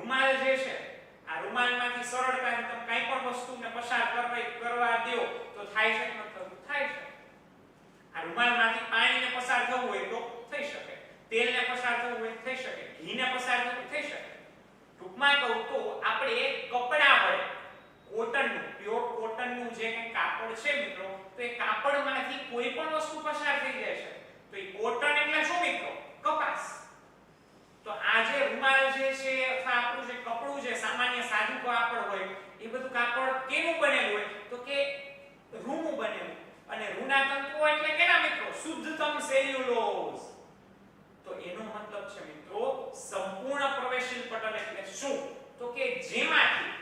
રૂમાલ જે છે આ રૂમાલમાંથી સરળતાથી તમે કંઈ પણ વસ્તુને પસાર કરવા દો તો થાય છે મતલબ થાય છે. આ રૂમાલમાંથી પાણીને પસાર થવું હોય તો થઈ શકે, તેલને પસાર થવું હોય થઈ શકે, ઘીને પસાર થવું થઈ શકે. ટૂંકમાં કહું તો આપણે કપડા વડે કોટનનું પ્યોર કોટનનું જે કંઈ કાપડ છે મિત્રો તો એ કાપડમાંથી કોઈ પણ વસ્તુ પસાર થઈ જાય છે તો એ કોટન એટલે શું મિત્રો? કપાસ. તો આ જે રૂમાલ જે છે અથવા આપણું જે કપડું જે સામાન્ય સાદું કાપડ હોય એ બધું કાપડ કેનું બનેલું હોય તો કે રૂનું બનેલું. અને રૂના તંતુઓ એટલે કેના મિત્રો? શુદ્ધતમ સેલ્યુલોઝ. તો એનો મતલબ છે મિત્રો સંપૂર્ણ પ્રવેશશીલ પટલ એટલે શું? તો કે જેમાંથી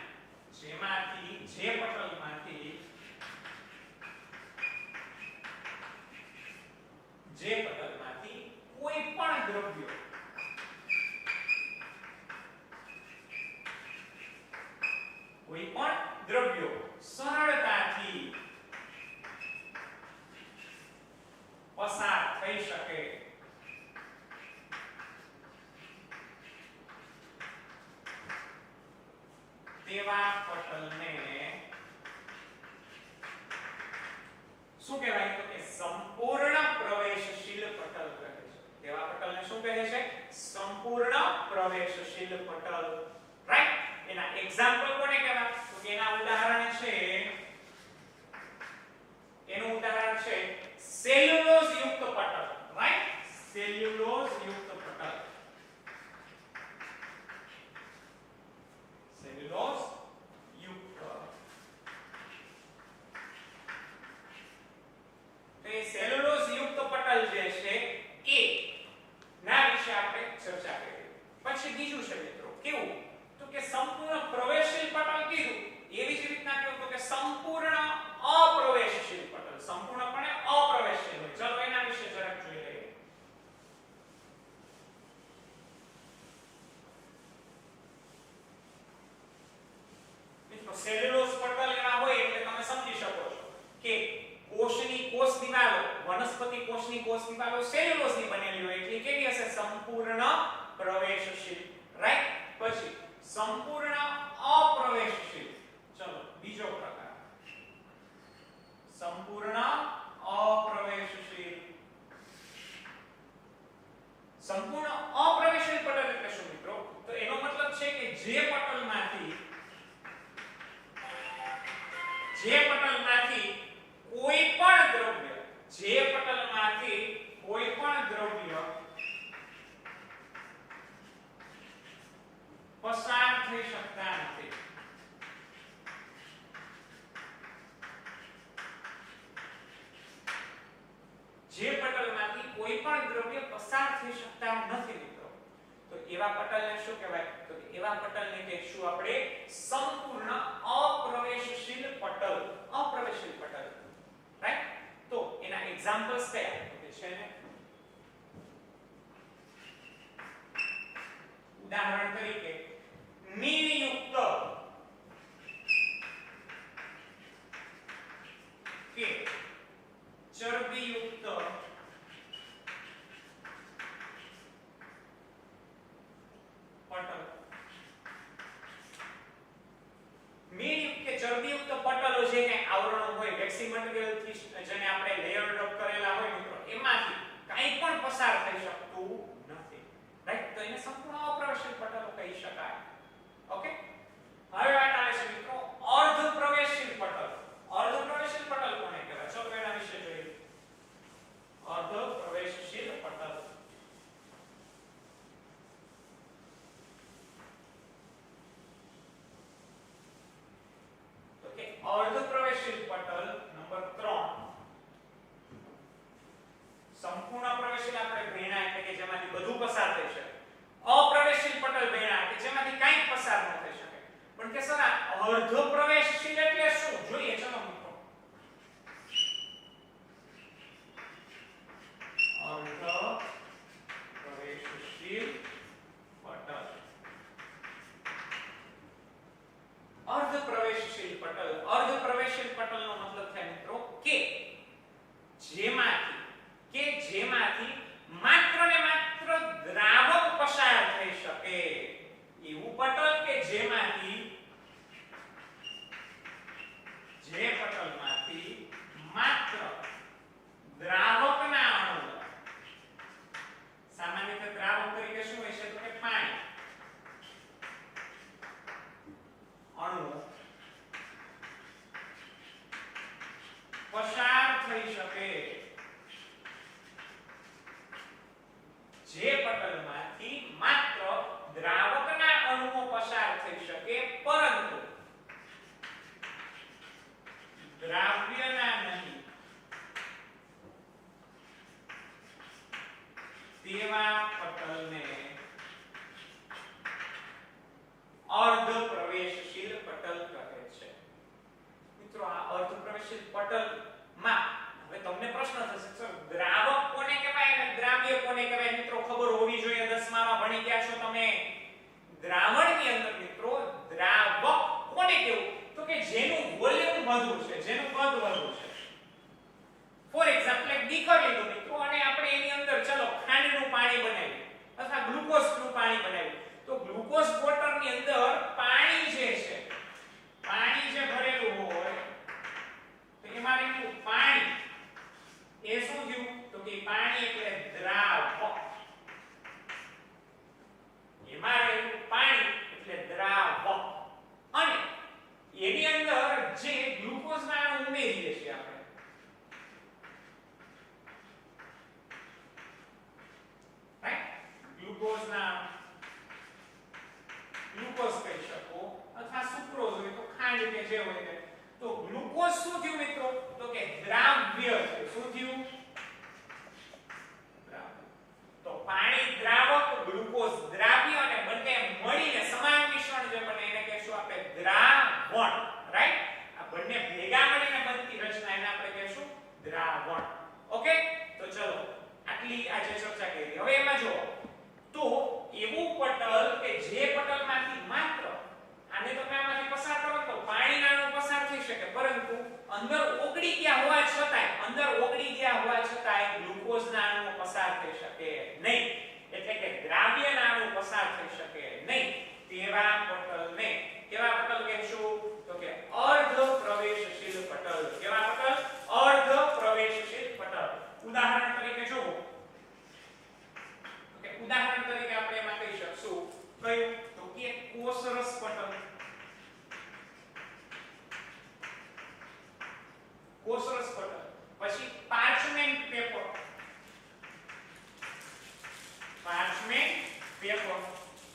જે પટલમાંથી કોઈ પણ દ્રવ્યો સરળતાથી પસાર થઈ શકે તેવા પટલને શું કહેવાય? તો કે સંપૂર્ણ પ્રવેશશીલ પટલ કહે છે. તેવા પટલને શું કહે છે? સંપૂર્ણ પ્રવેશશીલ પટલ. રાઈટ? એના એક્ઝામ્પલ કોને કહેવાય? તો કે એનું ઉદાહરણ છે સેલ્યુલોઝ યુક્ત પટલ. રાઈટ? સેલ્યુલોઝ યુક્ત પટલ. સેલ્યુલોઝ યુક્ત. તો એ સેલ્યુલોઝ યુક્ત પટલ જે છે એ ના વિશે આપણે ચર્ચા કરી. પછી બીજું છે મિત્રો કેવું? તો કે સંપૂર્ણ પ્રવેશશીલ પટલ કીધું. એવી જ રીતના કેવું તો કે સંપૂર્ણ અપ્રવેશશીલ પટલ. સંપૂર્ણપણે અપ્રવેશશીલ હોય. ચલો એના વિશે જરાક જોઈ લઈએ. મિત્રો સેલ્યુલોઝ પટલ એના હોય એટલે તમે સમજી શકો છો કે કોષ દિવાલો, વનસ્પતિ કોષની કોષ દિવાલો સેલ્યુલોઝની બનેલી હોય એટલે કેવી હશે? સંપૂર્ણ પ્રવેશશીલ. રાઈટ? પછી સંપૂર્ણ અપ્રવેશશીલ. ચલો બીજો પ્રકાર સંપૂર્ણ અપ્રવેશશીલ. સંપૂર્ણ અપ્રવેશશીલ પટલ એટલે શું મિત્રો? તો એનો મતલબ છે કે જે પટલમાંથી કોઈ પણ દ્રવ્ય પસાર થઈ શકતા નથી. જે પટલમાંથી કોઈ પણ દ્રવ્ય પસાર થઈ શકતા નથી મિત્રો તો એવા પટલને શું કહેવાય? તો એવા પટલને કહીશું આપણે સંપૂર્ણ અપ્રવેશશીલ પટલ. અપ્રવેશશીલ પટલ. રાઈટ? તો એના એક્ઝામ્પલ્સ કયા? તો કે છે ને ઉદાહરણ તરીકે મીણયુક્ત કે ચરબીયુક્ત પટલ. મીણયુક્ત કે ચરબીયુક્ત પટલો જેને આવરણો હોય વેક્સી મટીરીયલ થી જેને આપણે લેયર્ડ અપ કરેલા હોય મિત્રો એમાંથી કંઈ પણ પસાર થઈ શકતું નથી. રાઈટ? તો એને સંપૂર્ણ અપ્રવેશશીલ પટલો કહી શકાય. ઓકે? હવે વાત આવે છે મિત્રો અર્ધ પ્રવેશશીલ પટલ. અર્ધ પ્રવેશશીલ પટલ કોને કહેવાય? ચલો એના વિશે જોઈએ. અર્ધ પ્રવેશશીલ પટલ. તો કે અર્ધ પ્રવેશશીલ પટલ નંબર 3 સંપૂર્ણ પ્રવેશશીલ આપણે ભણ્યા એટલે કે જેમાંથી બધું પસાર થઈ શકે. અપ્રવેશશીલ પટલ ભણ્યા કે જેમાંથી કંઈ પસાર ન થઈ શકે. પણ કે સર આ અર્ધ પ્રવેશશીલ એટલે શું? જોઈએ ચલો મિત્રો. અર્ધ પ્રવેશશીલ પટલ. અર્ધ પ્રવેશશીલ પટલ. અર્ધ પ્રવેશશીલ પટલનો મતલબ થાય મિત્રો કે જેમાંથી માત્ર ને માત્ર દ્રાવક પસાર થઈ શકે એવું પટલ તેવા પટલને અર્ધ પ્રવેશશીલ પટલ કહે છે. મિત્રો આ અર્ધ પ્રવેશશીલ પટલમાં હવે તમને પ્રશ્ન થશે સર દ્રાવક કોને કહેવાય અને દ્રાવ્ય કોને કહેવાય? મિત્રો ખબર હોવી જોઈએ, 10મામાં ભણી ગયા છો તમે. દ્રાવણની અંદર મિત્રો દ્રાવક કોને કહેવું? તો કે જેનું વોલ્યુમ વધુ છે, જેનું કદ વધુ છે. ફોર એક્ઝામ્પલ એક બીકર લીધું મિત્રો અને આપણે એની અંદર ચલો ખાંડનું પાણી બનાવ્યું અથવા ગ્લુકોઝનું પાણી બનાવ્યું. તો ગ્લુકોઝ વોટરની અંદર પાણી જે છે, પાણી જે ભરેલું હોય તો એમાં રહેલું પાણી એ શું થયું? તો કે પાણી એટલે દ્રાવક. એમાં રહેલું પાણી એટલે દ્રાવક અને એની અંદર જે ગ્લુકોઝના અણુ ઉમેરીએ છીએ આપણે, રાઈટ? ગ્લુકોઝ કહી શકો અથવા સુક્રોઝ હોય તો ખાંડ કે જે હોય તે. તો ગ્લુકોઝ શું થયું મિત્રો? તો કે દ્રાવ્ય છે. શું થયું? દ્રાવ્ય. તો પાણી દ્રાવક, ગ્લુકોઝ દ્રાવ્ય અને બંને મળીને સમાન મિશ્રણ જે બને એને કહેશું આપણે દ્રાવણ, રાઈટ? આ બંને ભેગા મળીને બનતી રચના એને આપણે કહેશું દ્રાવણ. ઓકે? તો ચલો આટલી આજે ચર્ચા કરી. હવે એમાં જો તો એવું પટલ કે જે પટલમાંથી માત્ર આને તમે આમાંથી પસાર કરો તો પાણી નાનું પસાર થઈ શકે, પરંતુ અંદર ઓગળી ગયા હોવા છતાંય ગ્લુકોઝના અણુ પસાર થઈ શકે નહીં, એટલે કે દ્રાવ્યના અણુ પસાર થઈ શકે નહીં. તેવા પટલને કેવા પટલ કહેશું? તો કે અર્ધ પ્રવેશશીલ પટલ. કેવા પટલ? અર્ધ પ્રવેશશીલ પટલ. ઉદાહરણ તરીકે જુઓ, તો કે ઉદાહરણ તરીકે આપણે એમાં કહી શકશું કયું? તો કે કોષરસ પટલ. કોષરસ પટલ. પછી પાર્ચમેન્ટ પેપર. Parchment paper.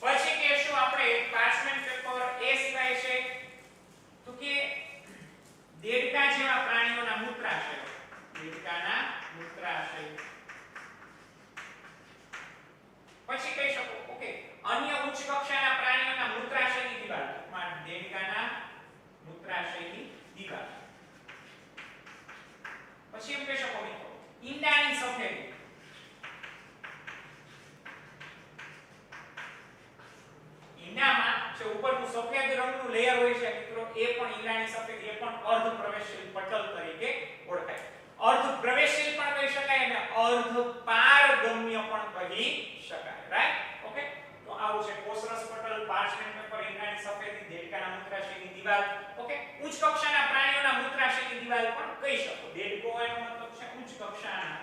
પછી કહેશું આપણે પાર્ચમેન્ટ પેપર એ સિવાય છે તો કે દેડકા જેવા પ્રાણીઓના મૂત્રાશય. દેડકાના મૂત્રાશય. પછી કહી શકો ઓકે અન્ય ઉચ્ચ કક્ષાના પ્રાણીઓના મૂત્રાશયની દીવાલ. દેડકાના મૂત્રાશયની દીવાલ. પછી એમ કહી શકો મિત્રો ઈંડાની સફેદી. ઈંડામાં જે ઉપરનું સફેદ રંગનું લેયર હોય છે મિત્રો, એ પણ ઈંડાની સફેદી, એ પણ અર્ધ પ્રવેશશીલ પટલ તરીકે ઓળખાય. અર્ધ પ્રવેશશીલ પણ કહી શકાય અને અર્ધ પારગમ્ય પણ કહી શકાય, રાઈટ? ઓકે, તો આવું છે કોષરસ પટલ, પાર્ચમેન્ટ પેપર, ઈંડાની સફેદી, દેડકાના મૂત્રાશયની દીવાલ. ઓકે, ઉચ્ચ કક્ષાના પ્રાણીઓના મૂત્રાશયની દીવાલ પણ કહી શકો. દેડકો એનો મતલબ છે ઉચ્ચ કક્ષાના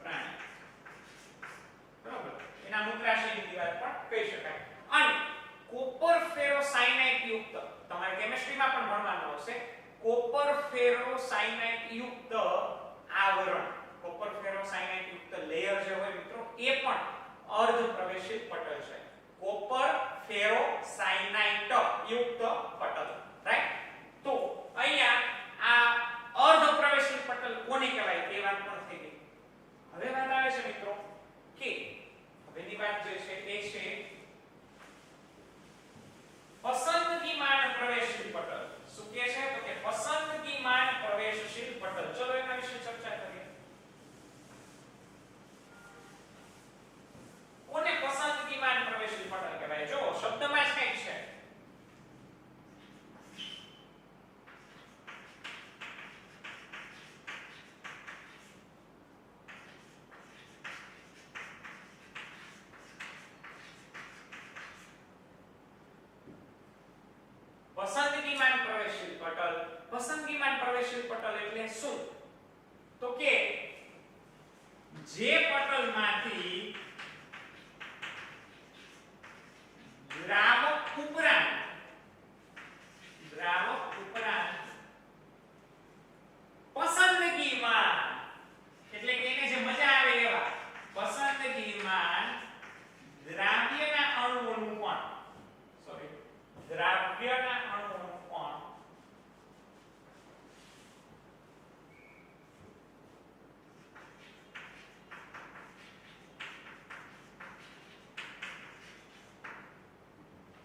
પ્રાણી, બરાબર? એના મૂત્રાશયની દીવાલ પણ કહી શકાય. અને કોપર ફેરોસાયનાઇડ યુક્ત, તમારે કેમિસ્ટ્રીમાં પણ ભણવાનું આવશે, કોપર ફેરોસાયનાઇડ યુક્ત આવરણ, કોપર ફેરોસાયનાઇડ યુક્ત લેયર જે હોય મિત્રો, એ પણ અર્ધ પ્રવેશિત પટલ છે. કોપર ફેરોસાયનાઇડ યુક્ત પટલ, રાઈટ? તો અહીંયા આ અર્ધ પ્રવેશિત પટલ કોને કહેવાય તે વાત પણ થઈ ગઈ. હવે વાત આવે છે મિત્રો કે હવેની વાત જે છે એ છે પસંદગીમાન પ્રવેશશીલ પટલ. શું કહે છે? તો કે પસંદગીમાન પ્રવેશશીલ પટલ. ચલો એના વિશે ચર્ચા કરીએ. કોને પસંદગીમાન પ્રવેશશીલ પટલ કહેવાય? જો શબ્દમાં જ કંઈક છે. પસંદગીમાન પ્રવેશશીલ પટલ. પસંદગીમાન પ્રવેશશીલ પટલ એટલે શું? તો કે જે પટલમાંથી દ્રાવક ઉપરાંત પસંદગીમાન એટલે કે એને જે મજા આવે એવા પસંદગીમાન દ્રાવ્યના અણુઓનું પણ દ્રાવ્યના અણુઓનું પણ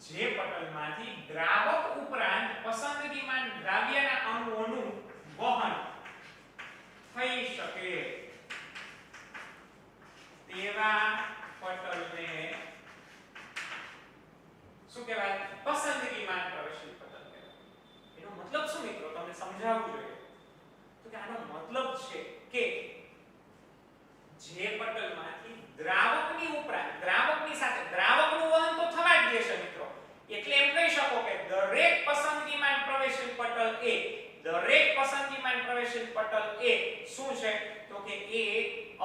જે પટલમાંથી દ્રાવક ઉપરાંત પસંદગીમાન દ્રાવ્યના અણુઓનું વહન થઈ શકે તેવા પટલને શું કહેવાય? પસંદગીમાન પ્રવેશિત પટલ કહેવાય. એનો મતલબ શું મિત્રો? તમને સમજાવવું જોઈએ. તો કે આનો મતલબ છે કે જે પટલમાંથી દ્રાવકની ઉપરાંત દ્રાવકની સાથે દ્રાવકનું વહન તો થવા જ દેશે મિત્રો. એટલે એમ કહી શકો કે દરેક પસંદગીમાન પ્રવેશિત પટલ એ શું છે? તો કે એ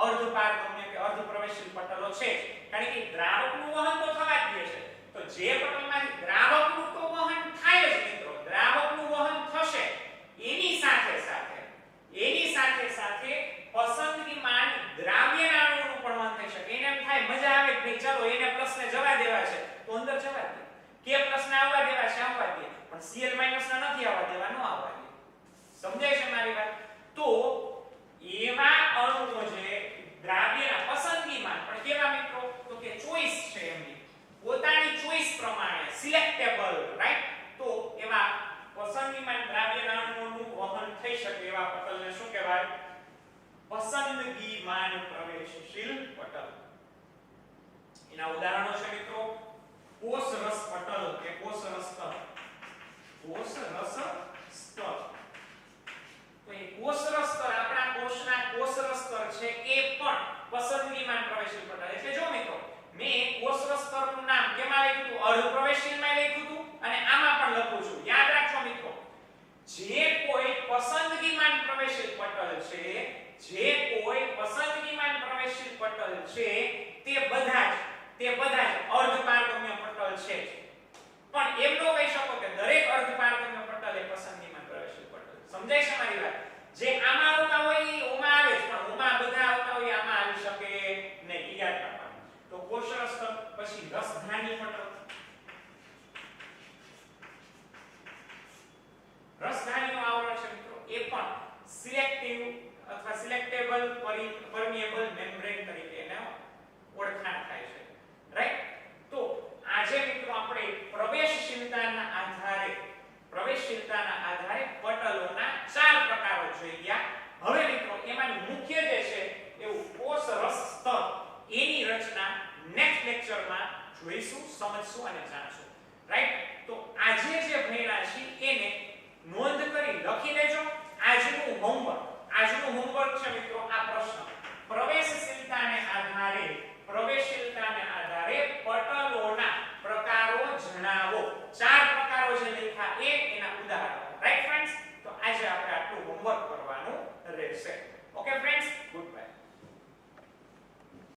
અર્ધપારગમ્ય કે અર્ધ પ્રવેશિત પટલો છે. કારણ કે દ્રાવકનું વહન તો થવા જ દેશે. તો જે પટલમાંથી દ્રાવકનું તો વહન થાય જ મિત્રો, દ્રાવકનું વહન થશે, એની સાથે સાથે પસંદગીમાન દ્રાવ્યના અણુઓનું પણ વહન થઈ શકે. એને એમ થાય મજા આવે કે ભાઈ ચલો એને પ્લસને જવા દેવા છે તો અંદર જવા દે, કે પ્લસને આવવા દેવા છે આવવા દે, પણ Cl માઈનસના નથી આવવા દેવા, ન આવવા દે. સમજાય છે મારી વાત? તો એવા અણુઓ જે દ્રાવ્યના પસંદગીમાન પણ કેવા મિત્રો? તો કે ચોઈસ છે એમની પોતાની ચોઈસ પ્રમાણે સિલેક્ટેબલ, રાઈટ? તો એવા પસંદગીમાન દ્રાવ્યના અણુઓનું વહન થઈ શકે એવા પટલને શું કહેવાય? પસંદગીમાન પ્રવેશશીલ પટલ. એના ઉદાહરણો છે મિત્રો કોષરસ પટલ કે કોષરસ સ્તર. કોષરસ સ્તર તો એ કોષરસ સ્તર આપણા કોષના કોષરસ સ્તર છે એ પણ પસંદગીમાન પ્રવેશશીલ પટલ. એટલે જો મિત્રો મેં કોષરસ સ્તરનું નામ કેમાં લખ્યું હતું? અર્ધ પ્રવેશશીલમાં લખ્યું હતું અને આમાં પણ લખું છું. યાદ રાખજો મિત્રો, જે કોઈ પસંદગીમાન પ્રવેશશીલ પટલ છે, તે બધા જ અર્ધપારગમ્ય પટલ છે. પણ એમ ન કહી શકો કે દરેક અર્ધપારગમ્ય પટલ એ પસંદગીમાન પ્રવેશશીલ પટલ. સમજાય છે મારી વાત? જે આમાં આવતા હોય એ ઓમાં આવે છે, પણ ઓમાં બધા આવતા હોય આમાં આવી શકે નહીં. યાદ રાખવાનું. તો કોષરસ સ્તર, પછી રસધાની પટલ. રસધાનીનું આવરણ છે મિત્રો એ પણ સિલેક્ટિવ અથવા સિલેક્ટેબલ